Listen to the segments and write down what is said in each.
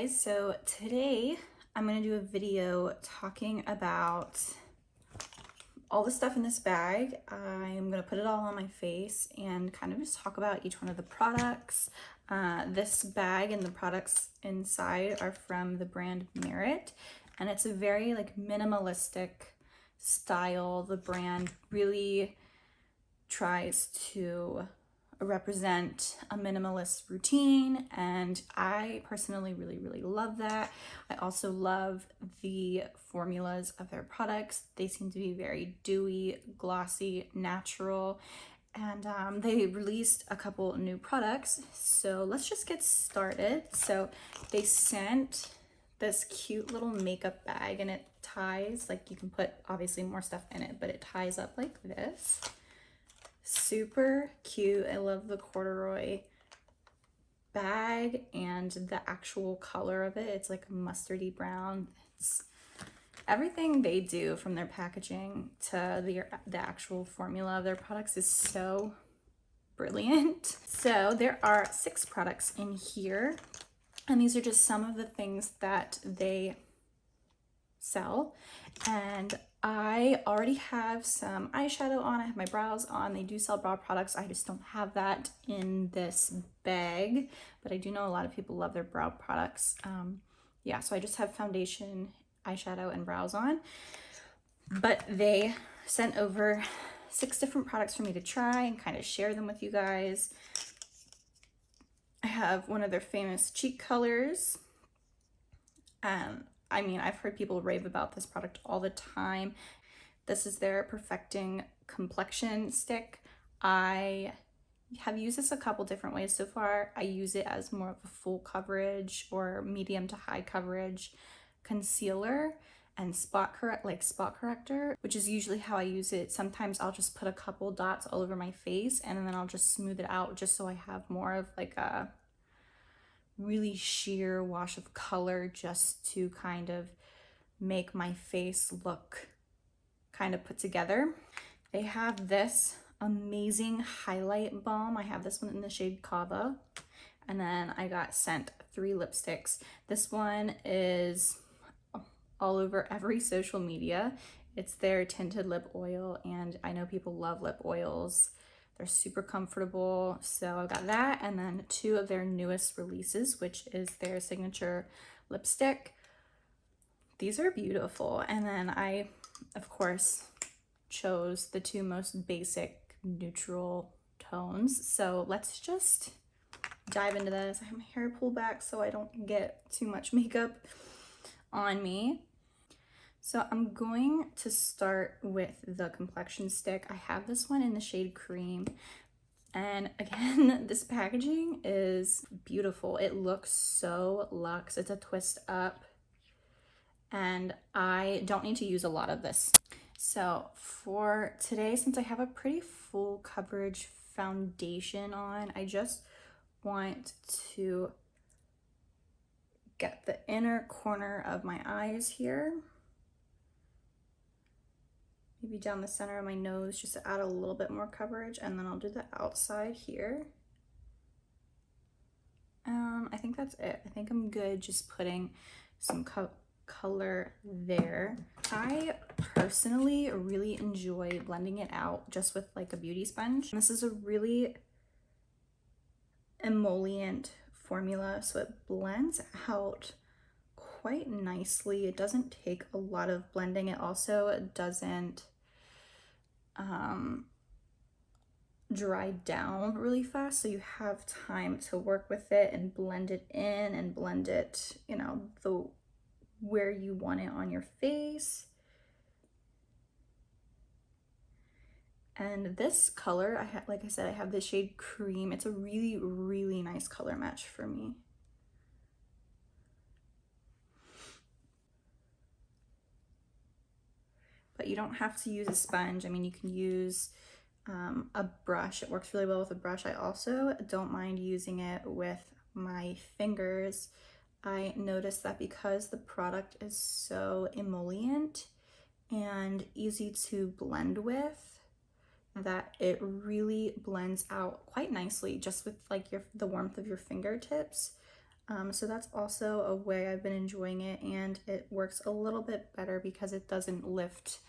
guys, so today I'm going to do a video talking about all the stuff in this bag. I'm going to put it all on my face and kind of just talk about each one of the products. This bag and the products inside are from the brand Merit, and it's a very minimalistic style. The brand really tries to represent a minimalist routine, and I personally really love that. I also love the formulas of their products. They seem to be very dewy, glossy, natural, and they released a couple new products, so let's just get started. So they sent this cute little makeup bag, and it ties, like, you can put obviously more stuff in it, but it ties up like this. Super cute. I love the corduroy bag and the actual color of it. It's like a mustardy brown. It's everything they do, from their packaging to the actual formula of their products, is so brilliant. So there are 6 products in here, and these are just some of the things that they sell. And I already have some eyeshadow on. I have my brows on. They do sell brow products. I just don't have that in this bag, but I do know a lot of people love their brow products. Yeah, so I just have foundation, eyeshadow, and brows on. But they sent over 6 different products for me to try and kind of share them with you guys. I have one of their famous cheek colors. I mean, I've heard people rave about this product all the time. This is their Perfecting Complexion Stick. I have used this a couple different ways so far. I use it as more of a full coverage or medium to high coverage concealer and spot corrector, which is usually how I use it. Sometimes I'll just put a couple dots all over my face and then I'll just smooth it out just so I have more of like a really sheer wash of color, just to kind of make my face look kind of put together. They have this amazing highlight balm. I have this one in the shade Kava, and then I got sent 3 lipsticks. This one is all over every social media. It's their tinted lip oil, and I know people love lip oils. They're super comfortable, so I got that, and then 2 of their newest releases, which is their signature lipstick. These are beautiful, and then I, of course, chose the 2 most basic neutral tones. So let's just dive into this. I have my hair pulled back so I don't get too much makeup on me. So I'm going to start with the complexion stick. I have this one in the shade Cream. And again, this packaging is beautiful. It looks so luxe. It's a twist up. And I don't need to use a lot of this. So for today, since I have a pretty full coverage foundation on, I just want to get the inner corner of my eyes here. Maybe down the center of my nose, just to add a little bit more coverage, and then I'll do the outside here. I think that's it. I think I'm good just putting some color there. I personally really enjoy blending it out just with like a beauty sponge. This is a really emollient formula, so it blends out quite nicely. It doesn't take a lot of blending. It also doesn't dry down really fast, so you have time to work with it and blend it in and blend it, you know, where you want it on your face. And this color, like I said, I have the shade Cream. It's a really nice color match for me. But you don't have to use a sponge. I mean, you can use a brush. It works really well with a brush. I also don't mind using it with my fingers. I noticed that because the product is so emollient and easy to blend with, that it really blends out quite nicely just with like the warmth of your fingertips. So that's also a way I've been enjoying it, and it works a little bit better because it doesn't lift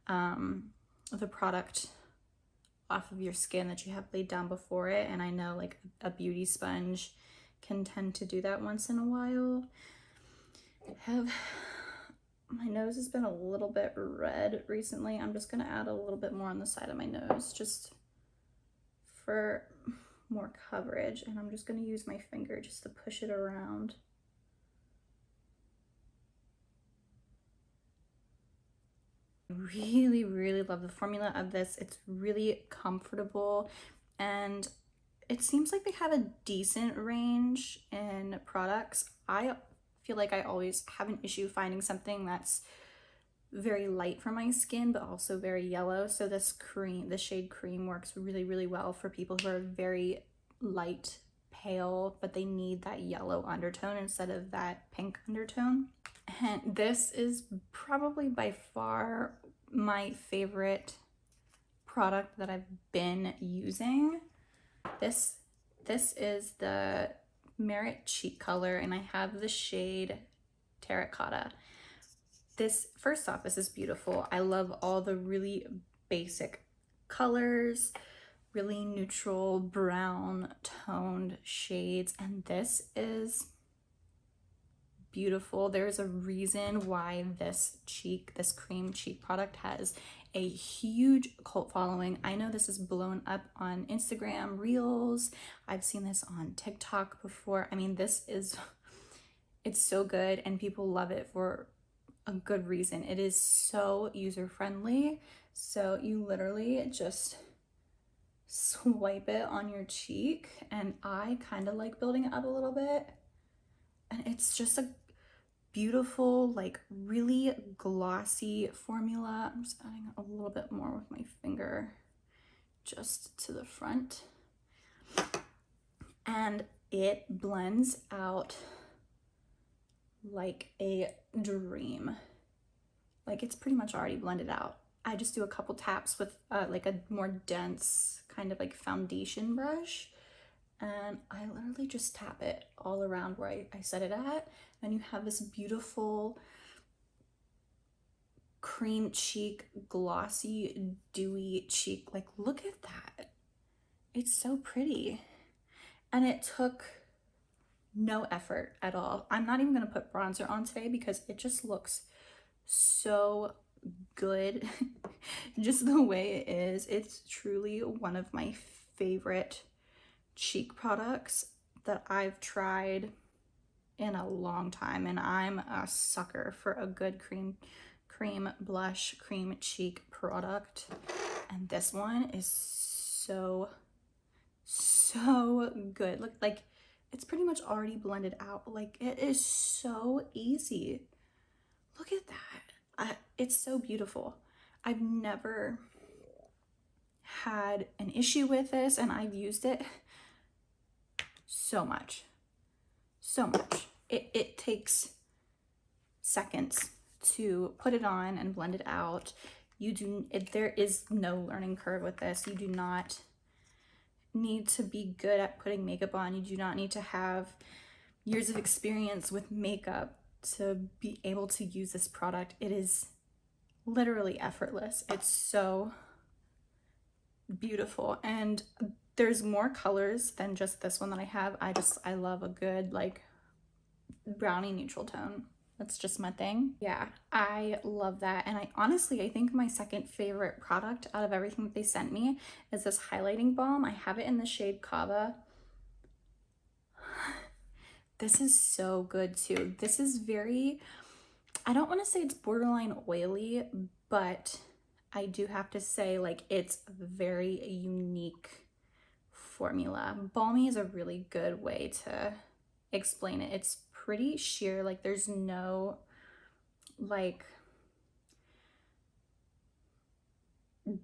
the product off of your skin that you have laid down before it. And I know like a beauty sponge can tend to do that once in a while. My nose has been a little bit red recently. I'm just gonna add a little bit more on the side of my nose just for more coverage, and I'm just gonna use my finger just to push it around. Really, really love the formula of this. It's really comfortable, and it seems like they have a decent range in products. I feel like I always have an issue finding something that's very light for my skin, but also very yellow. So this cream, the shade cream, works really, really well for people who are very light, pale, but they need that yellow undertone instead of that pink undertone. And this is probably by far my favorite product that I've been using. This is the Merit Cheek Color, and I have the shade Terracotta. This, first off, this is beautiful. I love all the really basic colors, really neutral brown toned shades, and this is beautiful. There's a reason why this cream cheek product has a huge cult following. I know this is blown up on Instagram Reels. I've seen this on TikTok before. I mean, it's so good, and people love it for a good reason. It is so user-friendly. So you literally just swipe it on your cheek, and I kind of like building it up a little bit. And it's just a beautiful, like really glossy formula. I'm just adding a little bit more with my finger just to the front. And it blends out like a dream. Like it's pretty much already blended out. I just do a couple taps with like a more dense kind of like foundation brush, and I literally just tap it all around where I set it at. And you have this beautiful cream cheek, glossy, dewy cheek. Like, look at that. It's so pretty. And it took no effort at all. I'm not even gonna put bronzer on today because it just looks so good just the way it is. It's truly one of my favorite cheek products that I've tried in a long time, and I'm a sucker for a good cream blush, cream cheek product, and this one is so good. Look, like it's pretty much already blended out. Like it is so easy. Look at that. It's so beautiful. I've never had an issue with this, and I've used it so much. It takes seconds to put it on and blend it out. There is no learning curve with this. You do not need to be good at putting makeup on. You do not need to have years of experience with makeup to be able to use this product. It is literally effortless. It's so beautiful, and there's more colors than just this one that I have. I love a good like brownie neutral tone. That's just my thing. Yeah, I love that. And I think my second favorite product out of everything that they sent me is this highlighting balm. I have it in the shade Kava. This is so good too. This is very, I don't want to say it's borderline oily, but I do have to say like it's a very unique formula. Balmy is a really good way to explain it. It's pretty sheer, like there's no like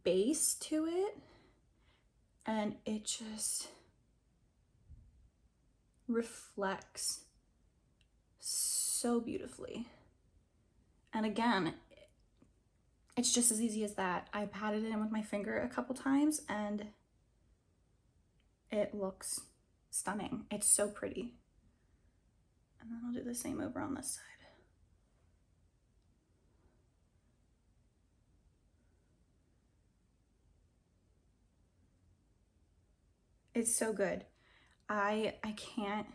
base to it, and it just reflects so beautifully. And again, it's just as easy as that. I patted it in with my finger a couple times and it looks stunning. It's so pretty. And then I'll do the same over on this side. It's so good. I can't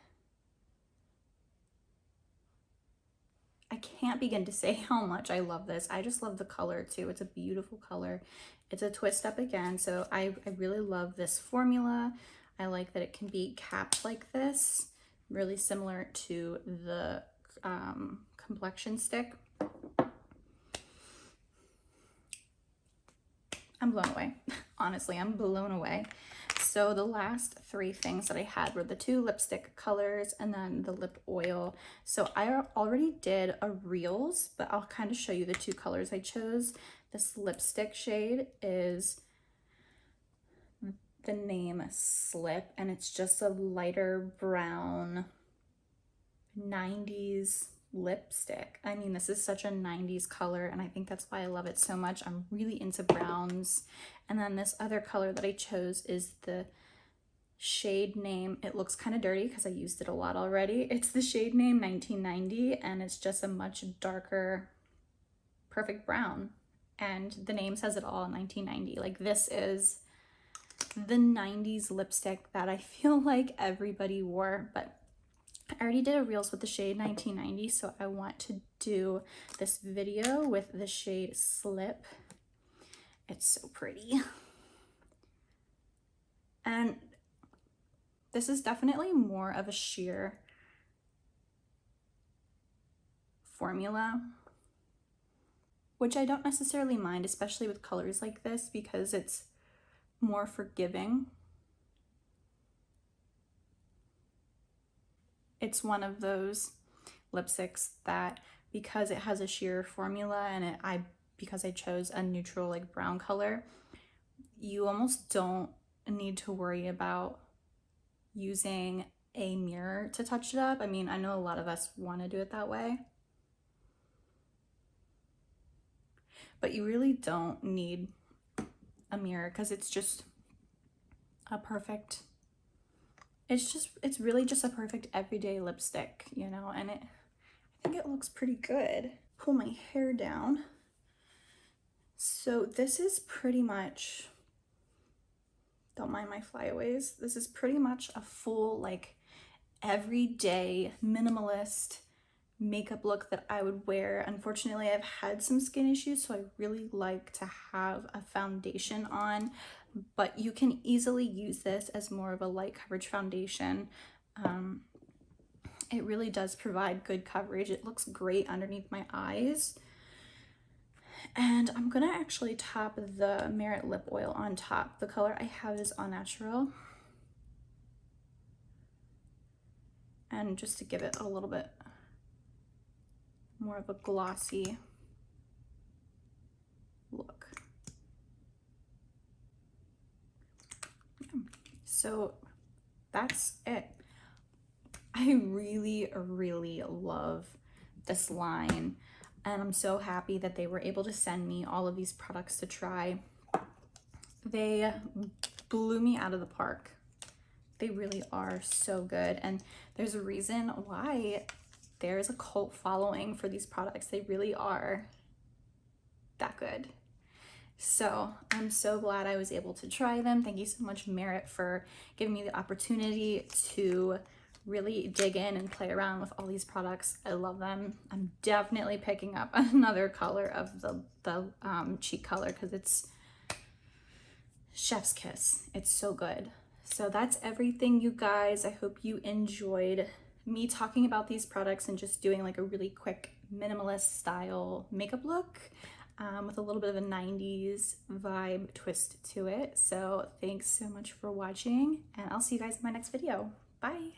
begin to say how much I love this. I just love the color too. It's a beautiful color. It's a twist up again, so I really love this formula. I like that it can be capped like this, really similar to the complexion stick. I'm blown away. Honestly, I'm blown away. So the last three things that I had were the two lipstick colors and then the lip oil. So I already did a reels, but I'll kind of show you the two colors I chose. This lipstick shade is the name Slip, and it's just a lighter brown 90s lipstick. I mean, this is such a 90s color, and I think that's why I love it so much. I'm really into browns. And then this other color that I chose is the shade name. It looks kind of dirty because I used it a lot already. It's the shade name 1990, and it's just a much darker perfect brown, and the name says it all, 1990. Like, this is the 90s lipstick that I feel like everybody wore. But I already did a reels with the shade 1990, so I want to do this video with the shade Slip. It's so pretty. And this is definitely more of a sheer formula, which I don't necessarily mind, especially with colors like this, because it's more forgiving. It's one of those lipsticks that, because it has a sheer formula and because I chose a neutral like brown color, you almost don't need to worry about using a mirror to touch it up. I mean, I know a lot of us want to do it that way, but you really don't need a mirror because it's just a perfect, it's really just a perfect everyday lipstick, you know. And I think it looks pretty good. Pull my hair down. So this is pretty much, don't mind my flyaways, this is pretty much a full like everyday minimalist makeup look that I would wear. Unfortunately, I've had some skin issues, so I really like to have a foundation on, but you can easily use this as more of a light coverage foundation. It really does provide good coverage. It looks great underneath my eyes. And I'm gonna actually top the Merit lip oil on top. The color I have is Au Naturel. And just to give it a little bit more of a glossy look. So that's it. I really, really love this line, and I'm so happy that they were able to send me all of these products to try. They blew me out of the park. They really are so good, and there's a reason why there's a cult following for these products. They really are that good. So I'm so glad I was able to try them. Thank you so much, Merit, for giving me the opportunity to really dig in and play around with all these products. I love them. I'm definitely picking up another color of the cheek color because it's chef's kiss. It's so good. So that's everything, you guys. I hope you enjoyed me talking about these products and just doing like a really quick minimalist style makeup look with a little bit of a 90s vibe twist to it. So thanks so much for watching, and I'll see you guys in my next video. Bye.